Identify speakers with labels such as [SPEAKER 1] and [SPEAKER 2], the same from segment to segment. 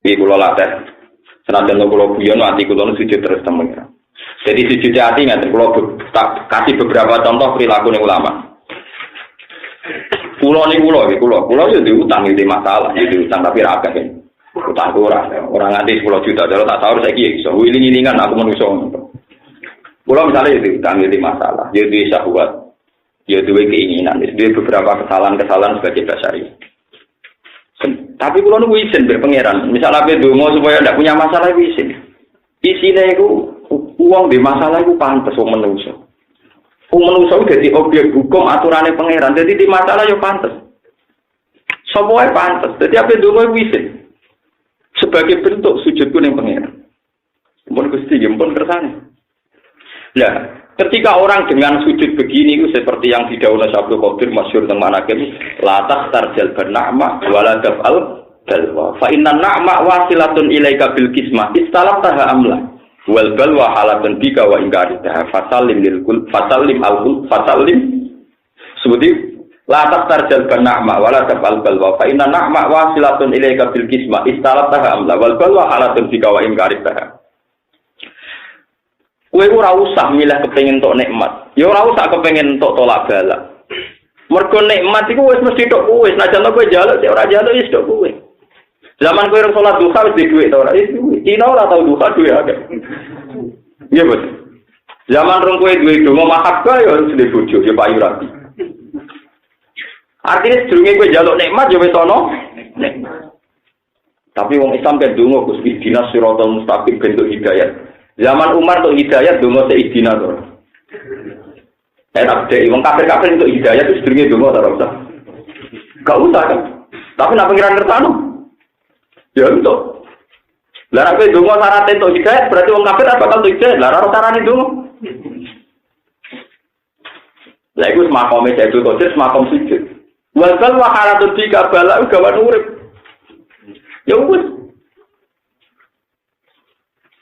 [SPEAKER 1] Iki kula latih. Senajan kula guyon ati kula sujud terus temen. Jadi sujud hati ngaten kula kasih beberapa contoh perilaku ulama. Kula yo diutang iki masalah, diutang tapi ra akeh. Utang ora nganti 10 juta, kalau tak sahur saiki iso wiling-wilingan aku menungso. Kula misalnya diutang iki masalah, yo duwe syahwat, yo duwe keinginan, duwe beberapa kesalahan sebagai dasari. Tapi kula nu izin mbek pangeran, misalnya ape donga supaya ndak punya masalah izin. Isine iku wong di masalah iku pantes wong menungso. Wong menungso dadi objek hukum aturane pangeran, dadi di masalah yo pantes. Semua pantes. Dadi ape donga iku izin. Sebagai bentuk sujudku ning pangeran. Mun Gusti pun kersane. Nah, ketika orang dengan sujud begini itu seperti yang didhawuhna Abdul Qadir masyhur teng manaqib, la tastarjal ban'ama wala taf'al balwa. Fa inna na'ma wasilatun ilaika bil kismah istalaftaha amla. Wal balwa halatun bika wa ingkaritaha fasallim lil kul fasallim al kul fasallim. Seperti la tastarjal ban'ama wala taf'al balwa. Fa inna na'ma wasilatun ilaika bil kismah istalaftaha amla. Wal balwa halatun bika wa ingkaritaha. Kowe ora usah milih kepengin tok nikmat. Ya ora usah kepengin tok tolak balak. Mergo nikmat iku wis mesti tok kowe, senajan kowe njaluk ora njaluk wis tok kowe. Zaman kowe salat duha wis duwe to ora? Wis duwe. Cina ora tau duha duwe akeh. Iya, Bos. Zaman rong kowe duwe donga mahabbah ya harus duwe bojo, ya payu rapi. Artinya sedurunge kowe njaluk nikmat ya wis ana nikmat. Tapi wong Islam kan donga Gusti dinas siratal mustaqim bentuk hidayah. Zaman Umar untuk hidayat dongo seidina to. Enak deh, wong kafir-kafir untuk hidayat itu sedurunge dongo ta ora usah. Gak usah kan. Tapi nek pengiran ngertano. Ya untuk. Lah nek dongo syarat untuk hidayat berarti wong kafir apa bakal untuk hidayat. Lah ora carane dongo. Lah iku makome Sayyidul Qadir makom sujud. Wa kal wa halatun bika bala gawan urip. Ya wis.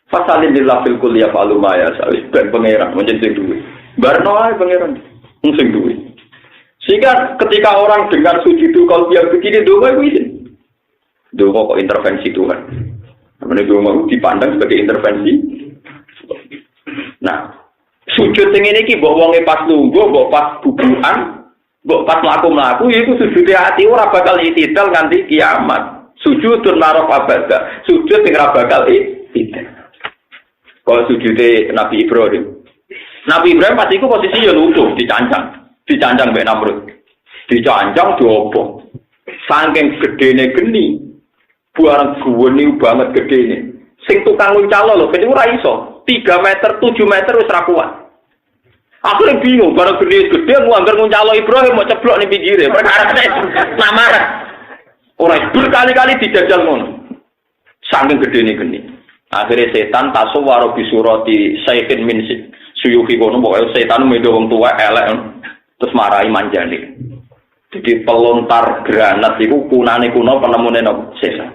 [SPEAKER 1] Fasalin lillah fil kulli yaf'alu ma yasha. Ben pangeran menjadi duwe. Barno ae pangeran sing duwe. Sehingga ketika orang dengar sujud kalau dia begini donga itu izin. Donga kok intervensi Tuhan. Namanya donga dipandang sebagai intervensi. Nah, sujud sing ngene iki mbok wonge pas lungguh, mbok pas bubukan, mbok pas mlaku-mlaku iku sujud ati ora bakal itidal nganti kiamat. Sujudun naraf abada. Sujud sing ora bakal itidal. Kalau sujudnya Nabi Ibrahim. Nabi Ibrahim pasti itu posisinya lusuh, dicancang mbek Namrud. Dicancang diobong. Saking gedene geni, buaran geni banget gedene. Sing tukang nguncalo lho, geni ora iso. 3 meter, 7 meter wis ra kuat. Aku bingung, barang gede nganggar nguncalo Ibrahim mau ceblok ning pinggire. Perkarane namar. Ora berkali-kali dijajal ngono. Saking gedene geni. Akhirnya setan tasawwara bi surati Sayyidin min suyuhi kono pokoke setan medo wong tuwa elek terus marahi Manjane. Jadi pelontar granat iku kunane kuno penemune setan.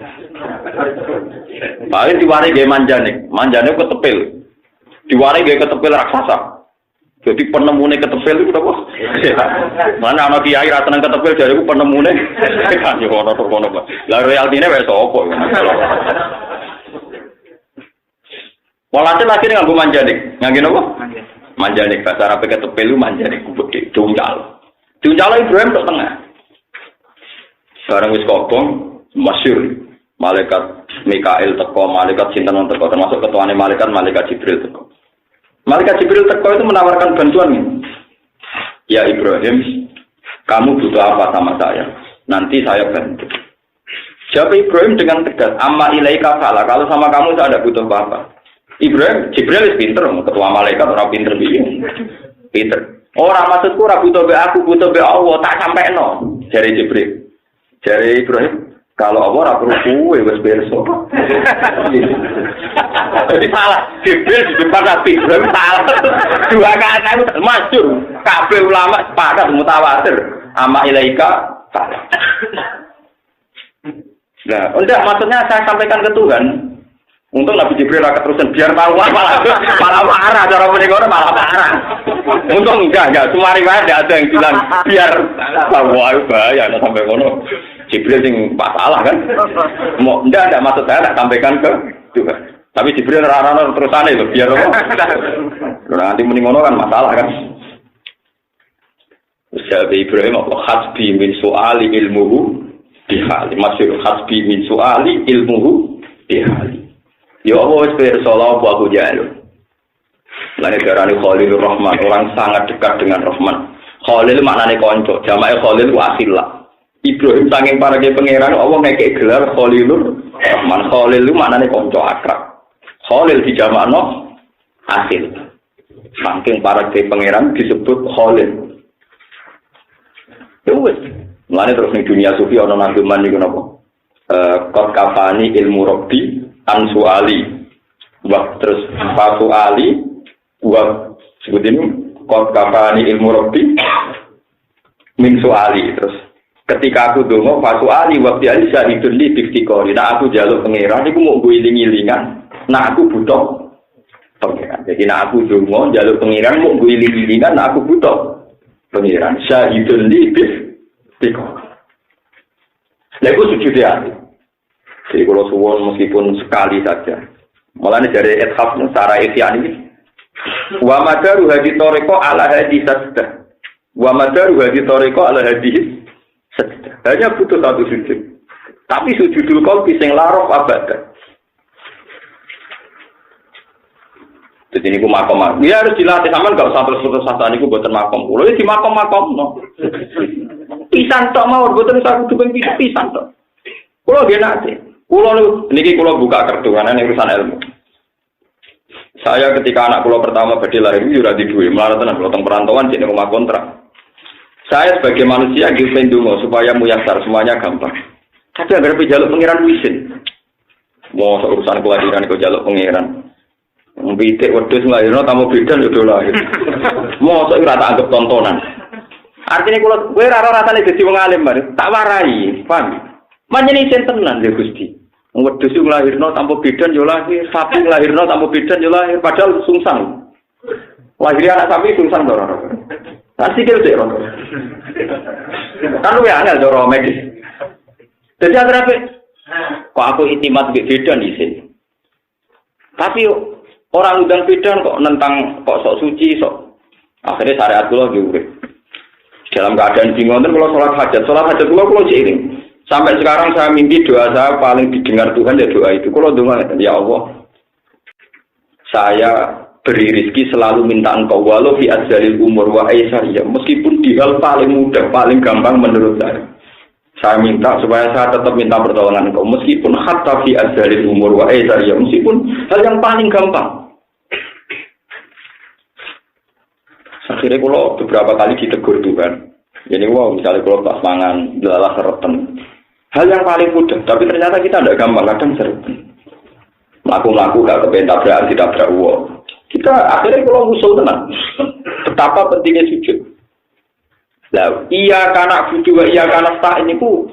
[SPEAKER 1] Bae diwari ge Manjane ketepil. Diwari ge ketepil raksasa. Jadi penemune ketepil iku apa? Mana ana kiai ra seneng ketepil jareku penemune kan yo ono to kono. Lah realtine wis apa? Walhasil lagi nganggo manjanik. Nganggo apa? Manjanik. Bahasa Arab ketepil manjanik gede, diuncal. Diuncal Ibrahim tok tengah. Bareng wis kobong, masyhur. Malaikat Mikail teko, malaikat sinten teko, termasuk ketuane malaikat Jibril teko. Malaikat Jibril teko itu menawarkan bantuan. Ya Ibrahim, kamu butuh apa sama saya? Nanti saya bantu. Jawab Ibrahim dengan tegas, amma ilaika fala. Kalau sama kamu saya tidak butuh apa-apa. Jibril pinter, ketua malaikat orang pinter bingung. Pinter. Orang maksudku ora butuh be aku, butuh be Allah, tak sampai no. Jari Jibril. Jari Ibrahim, kalau Allah ora perlu kuwe wis berso. Jadi salah. Jibril di depan Nabi Ibrahim salah. Dua kata masyhur. Kabeh ulama sepakat mutawatir. Amma ilaika salah. Nah, enggak maksudnya saya sampaikan ke Tuhan. Untung Nabi Jibril rakyat terusan biar tahu malah marah cara menegor malah marah. Untung enggak semua riwayat ada yang bilang biar tahu bahaya sampai kono. Jibril sing masalah kan. Mau ndak maksud saya tak sampaikan ke Tuhan. Tapi Jibril rarana terusane lho biar apa. Nanti muni ngono kan masalah kan. Usaha Ibrahim apa hasbi min su'ali ilmuhu bihali. Maksud hasbi min su'ali ilmuhu bihali. Ya Allah wis pirsa aku jalo. Lan darani Khalilur Rahman, orang sangat dekat dengan Rahman. Khalil maknane kanca, jamae Khalil ku asilah. Ibrahim saking parake pangeran Allah ngekek gelar Khalilur Rahman. Khalil ku maknane kanca akrab. Khalil dijamakno asil. Saking parake pangeran disebut Khalil. Wes, mulane terus ning dunia sufi ana naduman niku napa? Qad kafani ilmu rabbi an suali. Wa terus fa suali wa sebutin qad kafani ilmu rabbi min suali. Terus ketika aku donga fa suali wa bi syahidun li diktikori. Nah aku njaluk pangeran iku mau guling-gilingan. Nah aku butuh pangeran. Jadi nah aku donga njaluk pangeran mau guling-gilingan, nah aku butuh pengiran syahidun libis tiko. Lalu sujud hati. Jadi kalau suwon meskipun sekali saja. Malah dari ethaf secara ikhyan ini. Wa madaru hadi toriko ala hadi sajdah. Wa madaru hadi toriko ala hadi sajdah. Hanya butuh satu sujud. Tapi sujudul qalbi sing larof abadah. Jadi ini ku makom. Ya harus dilatih sampean enggak usah terus-terus saat niku mboten makom. Kulo iki makom-makom no. Pisan tok mawon mboten usah kudu pisan tok. Kulo nggih nate. Kulo niki kulo buka kertu karena ini urusan ilmu. Saya ketika anak kulo pertama badhe lahir yo ora di duwe, malah tenan kulo teng perantauan jeneng rumah kontrak. Saya sebagai manusia nggih pendonga supaya muyasar semuanya gampang. Tapi agar pejaluk pangeran wisin. Mau urusan kelahiran kok jaluk pangeran. Mbitik wedhus nglairno tamu bidan yo do lahir. Mosok ora tak anggap tontonan. Artine kula kowe ora rasane dadi wong alim bare, tak warai, paham? Manjene sen tenan ya Gusti. Wedhus nglairno tanpa bidan yo lahir, sapi nglairno tanpa bidan yo lahir, padahal sungsang. Lahir anak sapi sungsang to ora. Tak sikil sik ora. Kan luwe angel cara medis. Dadi atrape kok aku intimat mbek bidan isin. Tapi orang udang bidan kok nentang kok sok suci sok. Akhirnya syariat kula nggih urip. Dalam keadaan bingung kalau sholat hajat kula seiring. Sampai sekarang saya mimpi doa saya paling didengar Tuhan ya doa itu. Kalau doa ya Allah, saya beri rezeki selalu minta Engkau walau fi adzalil umur wa aisariyah. Meskipun di hal paling mudah, paling gampang menurut saya. Saya minta supaya saya tetap minta pertolongan Engkau meskipun hatta fi adzalil umur wa aisariyah, meskipun hal yang paling gampang. Akhirnya kalau beberapa kali ditegur Tuhan. Jadi misalnya kalau pas mangan adalah seretan. Hal yang paling mudah, tapi ternyata kita tidak gampang, kadang seretan. Melaku-melaku gak kepengen tabrakan, ditabrak uang. Kita akhirnya kalau musuh tenang. Betapa pentingnya sujud. Lah, iya karena juga iya karena tak ini ku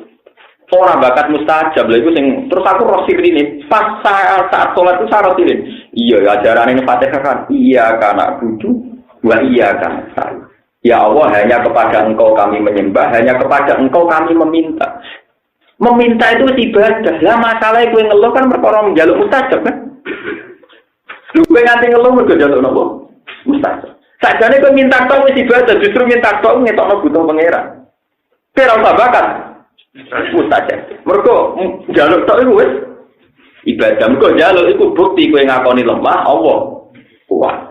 [SPEAKER 1] orang bakat mustajab. Lah itu sing terus aku rosir ini pas saat sholat itu saya rosir. Iya ajaran ini Fatihah kan. Iya karena butuh. Wa iya kan saya. Ya Allah, hanya kepada Engkau kami menyembah, hanya kepada Engkau kami meminta. Meminta itu ibadah. Lah masalah kowe ngeluh kan perkara njaluk mustajab kan. Lu kowe nganti ngeluh mergo njaluk napa? Mustajab. Sakjane kowe minta tok wis ibadah, justru minta tok ngetokno butuh pangeran. Ora usah bakat. Mustajab. Mergo njaluk tok iku wis ibadah. Mergo njaluk iku bukti kowe ngakoni lemah Allah kuat.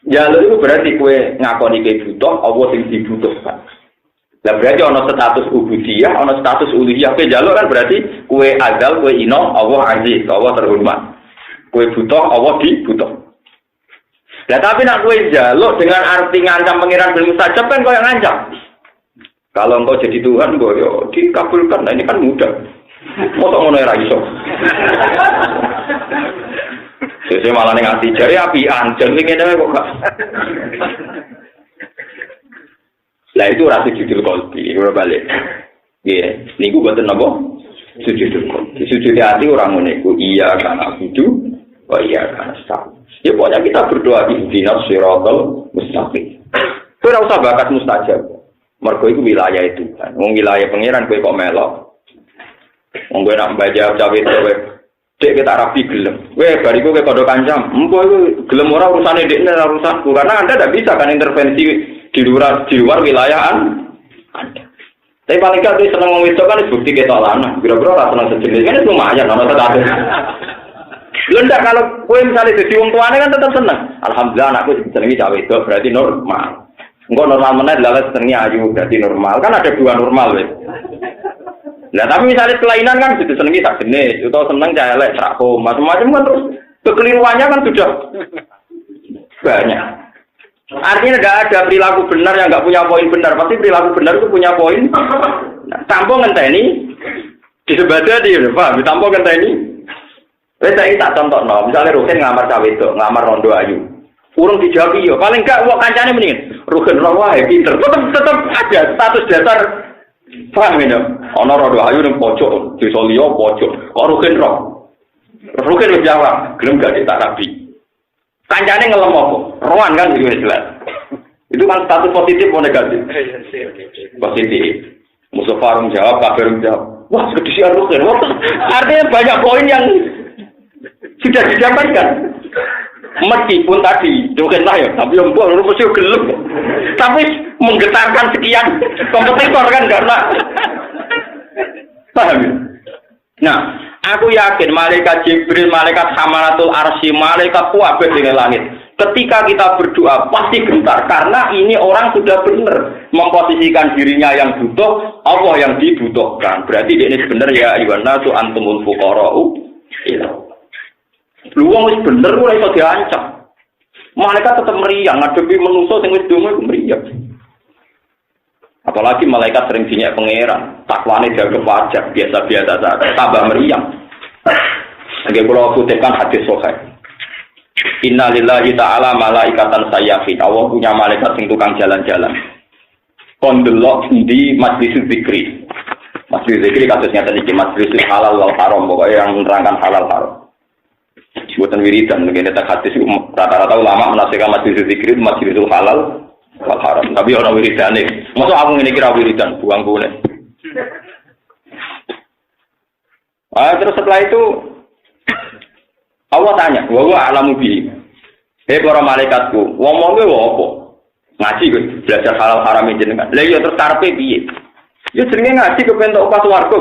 [SPEAKER 1] Jalur itu berarti kue ngakoni ke butuh, Allah sing dibutuhkan. Lah berarti ono status ubudiyah, ono status uluhiyah. Kue jalur kan berarti kue azal, kue ino, Allah aziz, Allah terhormat. Kue butuh, Allah dibutuh. Lah tapi nak kue jalur dengan arti ngancam pangeran bil mustajab kan kau yang ngancam. Kalau engkau jadi Tuhan, kau yo dikabulkan. Nah ini kan mudah. Mosok ngono ora iso. Saya malah ngasih jari apian, jadi ngene kok gak. Lah itu rasa judul kolbi, ora balik. Nggih, niku mboten napa? Sujud kolbi. Sujud hati orang ngene iya karena butuh, oh iya karena sah. Ya pokoknya kita berdoa ihdinas siratal mustaqim. Kowe ora usah bakat mustajab. Mergo iku wilayah itu kan. Wong wilayah pangeran kowe kok melok. Wong kowe nak baca cawe kowe. Dek kita rapi gelem. Weh bariku kowe kodho kancam. Engko iku gelem ora urusane dekne ora urusanku. Karena Anda tidak bisa kan intervensi di luar wilayah Anda. Tapi paling gak dia seneng ngomong itu kan bukti ketok lanang. Biro-biro ora seneng sejenis kan itu lumayan ana tetap. Lendak kalau kowe misalnya jadi wong tuane kan tetap seneng. Alhamdulillah anakku disenengi cawe itu berarti normal. Engko normal meneh lha senengi ayu berarti normal. Kan ada dua normal wis. Nah tapi misalnya kelainan kan sudah senengi tak jenis, atau seneng cah elek, trakho, macam-macam kan terus kekeliruannya kan sudah banyak. Artinya tidak ada perilaku benar yang nggak punya poin benar, pasti perilaku benar itu punya poin. Nah, tampung ngenteni di sebadah dia, paham? Tampung ngenteni. Saya tak contoh, no. Misalnya Rukin ngamar cawe itu, ngamar rondo ayu, urung dijawab iyo, paling nggak wong kancane mendingin. Rukin rawa pinter, tetap ada status dasar. Paham ini? Ana rodo ayu ning pojok, desa liya pojok. Kok Rukin roh? Rukin wis jawab, gelem gak tak rabi. Kancane ngelem apa? Rohan kan iki jelas. Itu kan status positif atau negatif? Positif. Mustafa Rum jawab, Kabir Rum jawab. Wah, kedisian Rukin. Artinya banyak poin yang sudah disampaikan. Meskipun tadi Rukin lah ya, tapi yang buat lu mesti gelem. Tapi menggetarkan sekian kompetitor kan karena paham ya? Nah, aku yakin malaikat Jibril, malaikat Hamalatul Arsy, malaikat kuwabeh di langit. Ketika kita berdoa pasti gentar karena ini orang sudah benar memposisikan dirinya yang butuh, Allah yang dibutuhkan. Berarti dia ini benar ya ayyuhanna tu antumul fuqara'u ila. Lu wong wis bener ora iso diancam. Malaikat tetap meriang ngadepi manusa sing wis donga meriang. Apalagi malaikat sering dinyak pangeran, takwane jaga pajak, biasa-biasa saja, tambah meriang. Nggih kula kutipkan hadis sahih. Inna lillahi ta'ala malaikatan sayyafin. Allah punya malaikat sing tukang jalan-jalan. Kon delok di majlis zikri. Majlis zikri kasusnya tadi majlis halal wal haram, pokoknya yang menerangkan halal haram. Buatan wiridan, begini tak hadis rata-rata ulama menafsirkan majlis zikri majlisul halal wal haram. Tapi orang wiridan nih, maksud aku ini kira wiridan, buang boleh. Terus setelah itu Allah tanya, wa alamu bi. Para malaikatku, ngomong gue apa? Ngaji gue, belajar halal haram jenengan. Lah iya terus karepe piye? Ya jenenge ngaji kepen tok pas swarga.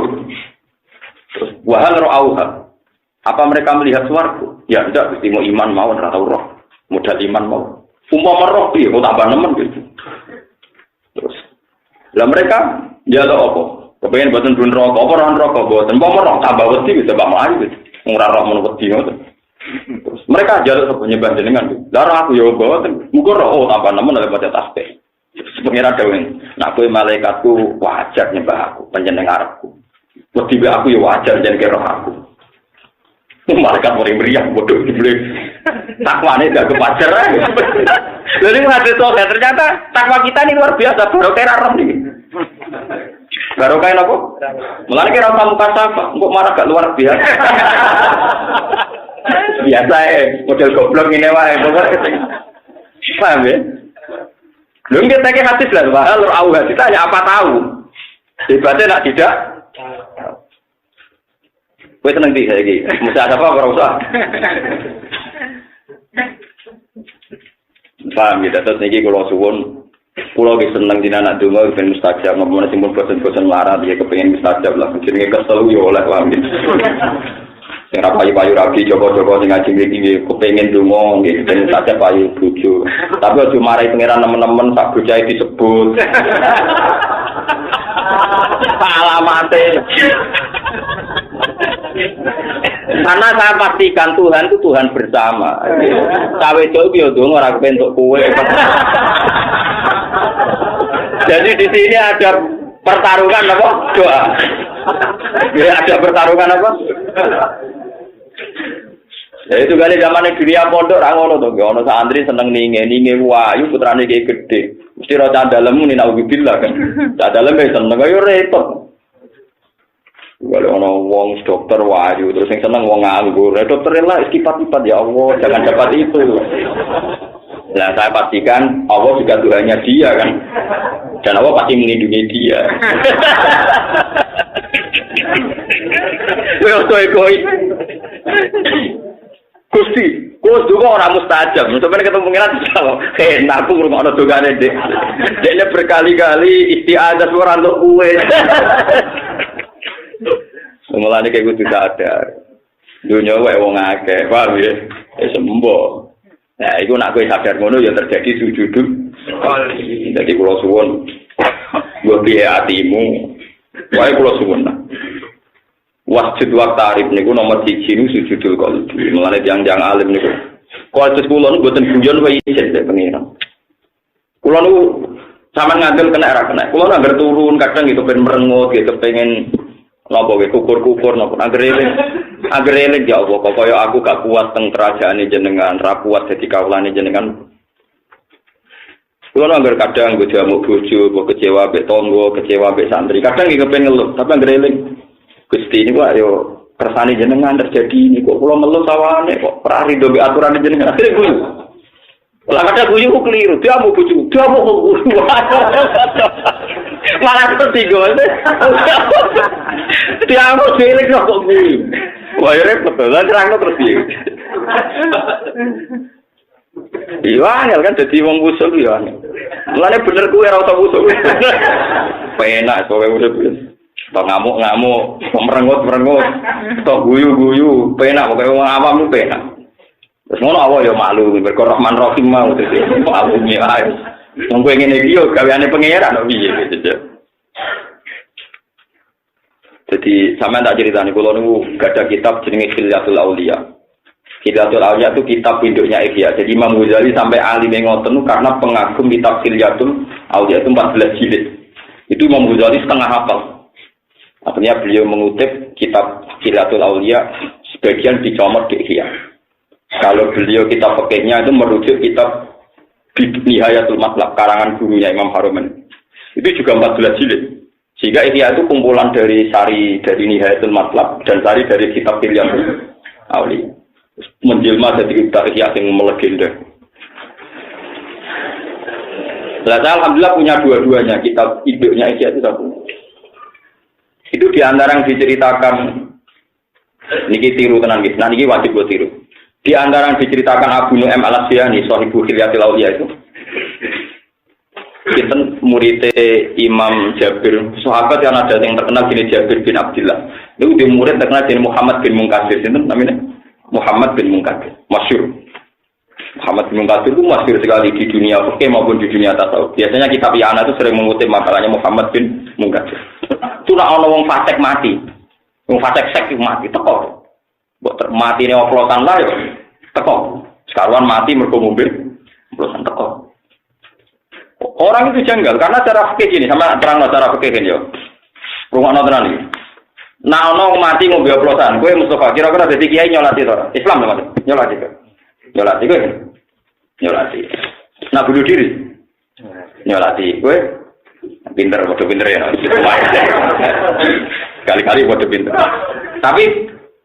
[SPEAKER 1] Terus wa hal ra'auha. Apa mereka melihat swarga? Ya tidak, mesti mau iman mau ora tau roh. Modal iman mau. Umpama roh piye kok tambah nemen gitu. Terus lah mereka ya tau apa? Kepengen boten dun rokok, apa ora rokok boten. Umpama roh tambah wedi bisa bak mlayu gitu. Ora roh men wedi ngoten. Terus mereka jaluk sapa nyembah jenengan. Lah aku ya boten. Muga roh tambah nemen oleh baca tasbih. Pengira dawuh, nek kowe malaikatku wajar nyembah aku, panjenengan arepku. Wedi aku ya wajar yen kira aku. Malaikat mulai meriah, bodoh dibeli takwane gak kepajar. Jadi hadis soal ternyata takwa kita ini luar biasa, baru kayak rom nih. Baru kayak apa? Mulai kira kamu kata, kok marah gak luar biasa. Biasa model goblok ini wae, paham ya? Belum kita kayak hadis lah, bahal Allah kita hanya apa tahu. Hebatnya nak tidak. Kowe seneng iki saiki. Mesti ada apa ora usah. Paham ya, terus niki kula suwun kula ge seneng dina anak donga ben mustajab, ngomong sing pun bosen-bosen larat ya kepengin mustajab lah. Jenenge kesel yo oleh paham. Sing ra payu-payu rabi joko-joko sing ngaji iki kepengin donga nggih ben mustajab payu bojo. Tapi aja marai pangeran nemen-nemen sak bocahe disebut. Alamate. Karena saya pastikan Tuhan itu Tuhan bersama. Cawe itu yo dong ora bentuk kowe. Jadi di sini ada pertarungan apa? Doa. Ya ada pertarungan apa? Ya itu kali zaman dunia pondok ra ngono to, ono santri seneng ninge wayu putrane iki gedhe. Mesti ora candalemu ni nauzubillah kan. Candalem seneng yo repot. Kalau orang wong dokter wayu terus yang seneng wong nganggur, dokter lah istipat-ipat ya Allah jangan dapat itu. Nah saya pastikan Allah juga Tuhannya dia kan, dan Allah pasti melindungi dia. Kowe egois. Gusti, kok juga orang mustajab. Sebenarnya ketemu pengiran sama. Enak aku ngrungokno dongane Dik. Dekne berkali-kali istiadah ora untuk kowe. Mulane kayak kudu sadar. Dunia wae wong akeh, paham ya? Sembo. Nah, iku nek kowe sadar ngono ya terjadi sujudul. Dadi kula suwun nggo piye atimu. Wae kula suwun. Wasjud wa tarif niku nomor 1 niku sujudul qalbi. Mulane tiyang-tiyang alim niku. Kualitas kula niku mboten guyon wae isin nek pengiran. Kula niku sampean ngandel kena ra kena. Kula nang turun kadang gitu ben merengut gitu pengen napa ge kukur-kukur napa anggere ya Allah kaya aku gak kuat teng kerajaane jenengan, ra kuat dadi kawulane jenengan. Kula nang kadang go jamuk bojo, go kecewa mbek tangga, kecewa mbek santri. Kadang iki kepen ngeluh, tapi anggere Gusti ini kok yo kersane jenengan terjadi ini kok kula ngeluh sawane kok ora rido mbek aturane jenengan. Akhire guyu. Lah kadang guyu ku keliru, dia mau bojo, dia mau malah tertigo. Dia mau cilik kok guyu. Wah, repot lah terangno terus piye. Iya, kan dadi wong usul ya. Mulane bener kuwi ora usah usul. Penak kowe urip. Tok ngamuk-ngamuk, merengut-merengut, tok guyu-guyu, penak pokoke wong awam ku penak. Terus ngono awak ya malu, berkah Rahman Rahim mau dadi malu ae. Wong kowe ngene iki yo gaweane pangeran kok piye gitu. Jadi sampean tak ceritani kula niku gadah kitab jenenge Khilyatul Auliya. Khilyatul Auliya itu kitab induknya Ihya. Jadi Imam Ghazali sampai alim ngoten karena pengagum kitab Khilyatul Auliya itu 14 jilid. Itu Imam Ghazali setengah hafal. Artinya beliau mengutip kitab Khilyatul Auliya sebagian dicomot di Ihya. Kalau beliau kitab fikihnya itu merujuk kitab Nihayatul Matlab karangan gurunya Imam Haruman. Itu juga 14 jilid. Sehingga Ihya itu kumpulan dari sari dari Nihayatul Matlab dan sari dari kitab Khilyatul Auliya. Menjelma jadi kitab Ihya yang melegenda. Alhamdulillah punya dua-duanya kitab induknya Ihya itu satu. Itu diantara yang diceritakan niki tiru tenan nggih. Nah niki wajib buat tiru. Di antara yang diceritakan Abu Nu'aim Al-Asyani Shahibu Khilyatul Auliya itu. Kita murid Imam Jabir, sahabat yang ada yang terkenal gini Jabir bin Abdullah. Itu dia murid terkenal gini Muhammad bin Munkatsir. Itu namanya Muhammad bin Munkatsir. Masyhur. Muhammad bin Munkatsir itu masyhur sekali di dunia fikih maupun di dunia tasawuf. Biasanya kitab I'anah itu sering mengutip makalahnya Muhammad bin Munkatsir. Itu nak ono wong fasik mati. Wong fasik sek mati teko. Mbok mati ne oplosan lah ya. Teko. Sekaruan mati mergo ngombe oplosan teko. Orang itu janggal karena cara fikih gini sama terangno cara fikih gini yo. Rungokno tenan iki. Nah ono mati ngombe oplosan, kowe Mustafa kira-kira dadi kiai nyolati to? Islam lho Mas. Nyolati to. Nyolati kowe. Nyolati. Nah bunuh diri. Nyolati kowe. Pinter, bodoh pinter ya. Kali-kali bodoh pinter. Tapi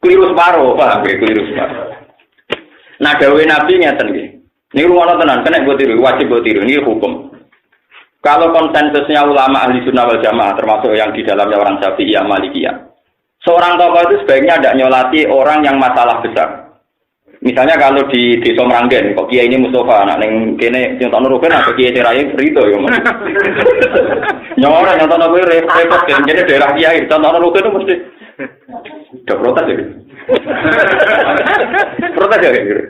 [SPEAKER 1] keliru separuh, paham ya? Keliru separuh. Nah, dawuh Nabi ngeten nggih. Niku ngono tenan, kena mbok tiru, wajib mbok tiru. Ini hukum. Kalau konsensusnya ulama ahli sunnah wal jamaah, termasuk yang di dalamnya orang Syafi'iyah, Malikiyah, seorang tokoh itu sebaiknya tidak nyolati orang yang masalah besar. Misalnya kalau di Desa Meranggen, kok kiai ini Mustafa, anak neng kene nyontok nurukan, atau kiai cerai Rito ya mas. Nyawa nyontok nurukan repot, jadi daerah kiai nyontok nurukan itu mesti udah protes ya. Protes ya gitu.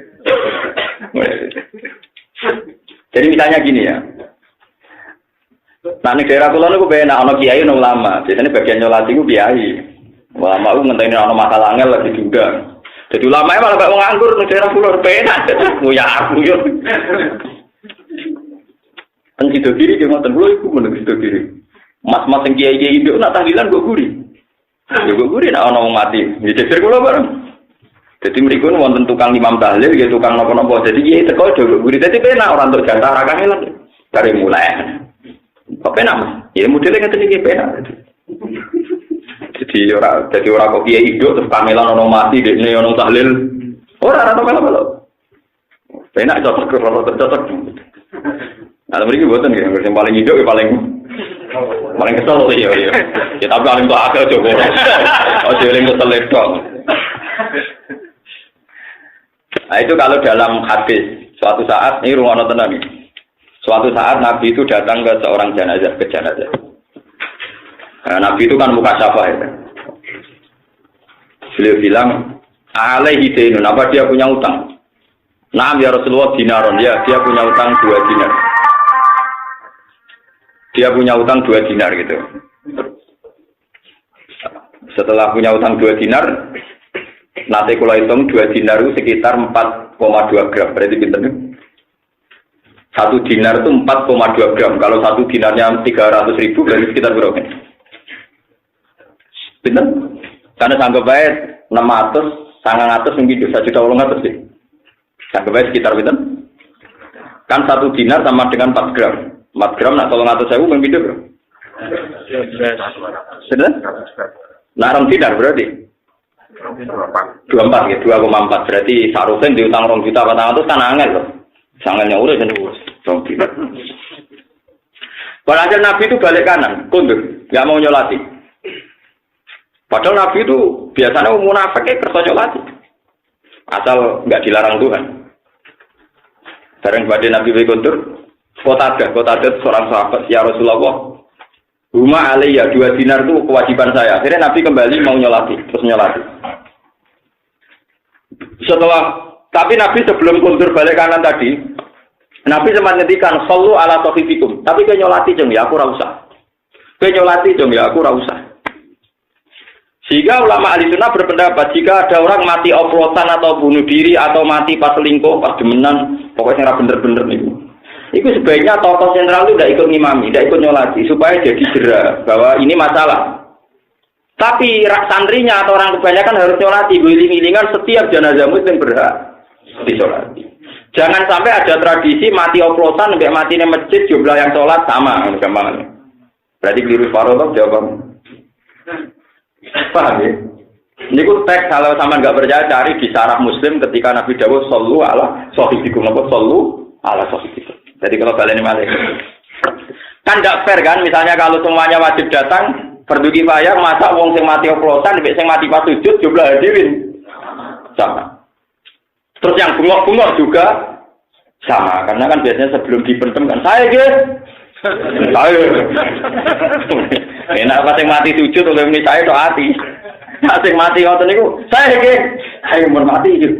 [SPEAKER 1] Jadi misalnya gini ya. Nah, di daerah kulon itu benar, ada kiai ada ulama. Biasanya bagian nyolati itu kiai. Ulama itu ngenteni ada masalah angel lagi juga. Jadi ulama itu malah kayak nganggur di daerah kulon benar. Ya aku yuk. Kan sido kiri, cuma tentu itu menurut sido kiri. Mas-mas yang kiai-kiai itu nak tahlilan gue gurih. Ya gue gurih, nak orang mati. Ya jejer kulon bareng. Jadi mereka itu wonten tukang imam tahlil, ya tukang nopo-nopo. Jadi kiai teko gue gurih. Jadi benar orang untuk jatah rakangilan. Dari mulai. Kok penak? Ya modelnya ngerti iki penak. Jadi orang kok kiai hidup terus kamelan ono mati dekne ono tahlil. Ora melo-melo. Penak cocok. Nah, mriki mboten nggih, sing paling hidup paling Paling kesel iya. Ya tapi paling tua agak coba. Oh jeling kesel dong. Nah itu kalau dalam hadis suatu saat ini rumah tenang nih. Suatu saat Nabi itu datang ke seorang jenazah. Nah, Nabi itu kan muka syafa ya. Beliau bilang, alaihi dainun, apa dia punya utang? Naam ya Rasulullah dinaron, ya dia punya utang 2 dinar. Dia punya utang 2 dinar gitu. Setelah punya utang 2 dinar, nanti kalau hitung 2 dinar itu sekitar 4,2 gram. Berarti pinter nih? 1 dinar itu 4,2 gram. Kalau 1 dinarnya 300.000 berarti sekitar berapa? Pinter? Karena sanggup baik 600, 900 mungkin 1.800.000 sih. Sanggup baik sekitar pinter? Kan 1 dinar sama dengan 4 gram. 4 gram nak 300.000 mungkin bro. Sudah? Nah, 2 dinar berarti 24 ya, 2,4 berarti Sarusen diutang 2 juta 400 kan angel loh. Sangatnya urus dan urus. Walhasil Nabi itu balik kanan, kundur, nggak mau nyolati. Padahal Nabi itu biasanya munafik kerja nyolati, asal nggak dilarang Tuhan. Bareng pada Nabi kundur, kota ada seorang sahabat, ya Rasulullah. Rumah alaiya 2 dinar itu kewajiban saya. Akhirnya Nabi kembali mau nyolati, terus nyolati. Tapi Nabi sebelum kundur balik kanan tadi, Nabi sempat ngetikan, sallu ala sohibikum. Tapi ke nyolati jeng ya aku rausah. Ke nyolati jeng ya aku rausah. Sehingga ulama ahli sunnah berpendapat jika ada orang mati oplosan atau bunuh diri atau mati pas selingkuh, pas demenan, pokoknya bener-bener nih. Itu sebaiknya tokoh sentral itu tidak ikut ngimami, tidak ikut nyolati supaya jadi jera bahwa ini masalah. Tapi santrinya atau orang kebanyakan harus nyolati, guling-gilingan setiap jenazah muslim berhak disolati. Jangan sampai ada tradisi mati oplosan sampai mati di masjid jumlah yang sholat sama, gampangnya. Berarti keliru farodah jawabannya. Paham ya? Ini teks kalau sama nggak percaya cari di sarah Muslim ketika Nabi Dawud sallu ala sohibikum, apa sallu ala sohibikum. Jadi kalau kalian malah kan nggak fair kan? Misalnya kalau semuanya wajib datang fardu kifayah, masa wong sing mati oplosan sampai sing mati pas sujud jumlah hadirin sama. Terus yang bengok-bengok juga sama, karena kan biasanya sebelum dipendem kan saya guys, saya enak pas yang mati sujud oleh ini saya doa hati, pas yang mati ngotot niku saya guys, saya mau mati itu.